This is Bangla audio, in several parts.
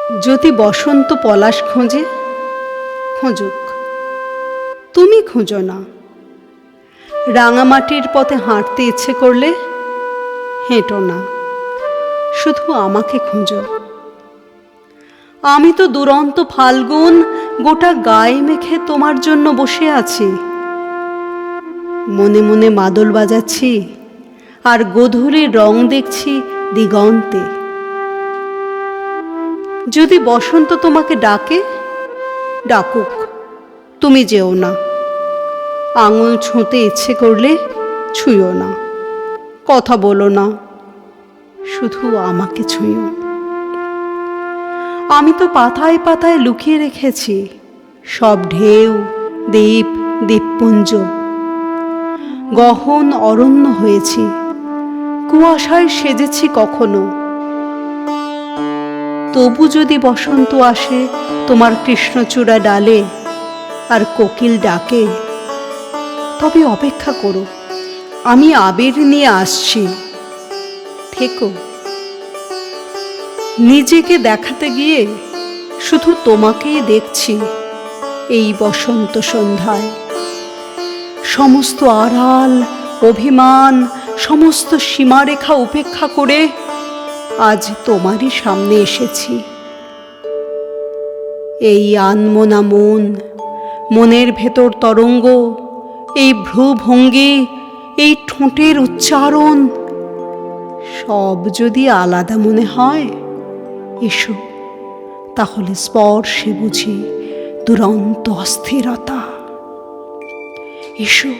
যদি বসন্ত পলাশ খোঁজে, খোঁজুক, তুমি খোঁজো না। রাঙামাটির পথে হাঁটতে ইচ্ছে করলে হেঁটো না, শুধু আমাকে খোঁজো। আমি তো দুরন্ত ফাল্গুন গোটা গায়ে মেখে তোমার জন্য বসে আছি। মনে মনে মাদল বাজাচ্ছি আর গোধূলির রং দেখছি দিগন্তে। যদি বসন্ত তোমাকে ডাকে, ডাকুক, তুমি যেও না। আঙুল ছুঁতে ইচ্ছে করলে ছুঁয়ো না, কথা বলো না, শুধু আমাকে ছুঁয়ো। আমি তো পাতায় পাতায় লুকিয়ে রেখেছি সব ঢেউ, দ্বীপ, দ্বীপপুঞ্জ। গহন অরণ্য হয়েছি, কুয়াশায় সেজেছি কখনো। তবু যদি বসন্ত আসে তোমার কৃষ্ণচূড়া ডালে আর কোকিল ডাকে, তবে অপেক্ষা করো, আমি আবির নিয়ে আসছি, থেকো। নিজেকে দেখাতে গিয়ে শুধু তোমাকেই দেখছি এই বসন্ত সন্ধ্যায়। সমস্ত আড়াল, অভিমান, সমস্ত সীমারেখা উপেক্ষা করে আজ তোমারই সামনে এসেছি। এই আনমনা মন, মনের ভেতর তরঙ্গ, এই ভ্রুভঙ্গি, এই ঠোঁটের উচ্চারণ, সব যদি আলাদা মনে হয়, এসো, তাহলে স্পর্শে বুঝি দুরন্ত অস্থিরতা। এসো,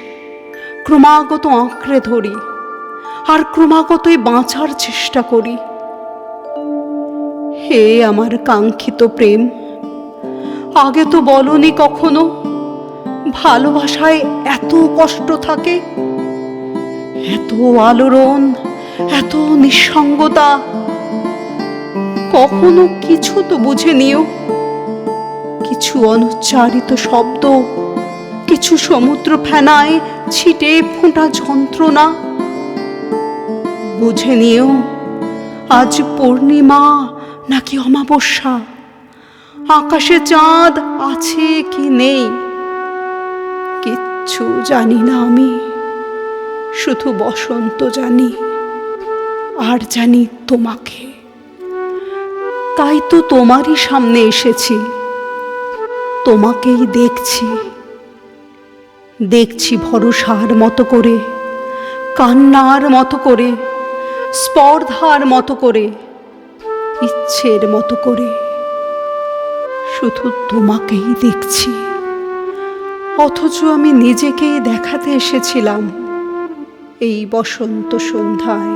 ক্রমাগত আঁকড়ে ধরি আর ক্রমাগতই বাঁচার চেষ্টা করি। হে আমার কাঙ্ক্ষিত প্রেম, আগে তো বলনি কখনো ভালোবাসায় এত কষ্ট থাকে, এত আলোড়ন, এত নিঃসঙ্গতা। কখনো কিছু তো বুঝে নিও, কিছু অনুচ্চারিত শব্দ, কিছু সমুদ্র ফেনায় ছিটে ফোঁটা যন্ত্রণা। বুঝে নিও আজ পূর্ণিমা নাকি অমাবস্যা, আকাশে চাঁদ আছে কি নেই, কিচ্ছু জানি না আমি, শুধু বসন্ত জানি, আর জানি তোমাকে। তাই তো তোমারই সামনে এসেছি, তোমাকেই দেখছি, দেখছি ভরসার মতো করে, কান্নার মতো করে, স্পর্ধার মতো করে, ইচ্ছের মতো করে, শুধু তোমাকেই দেখছি। অথচ আমি নিজেকেই দেখাতে এসেছিলাম এই বসন্ত সন্ধ্যায়।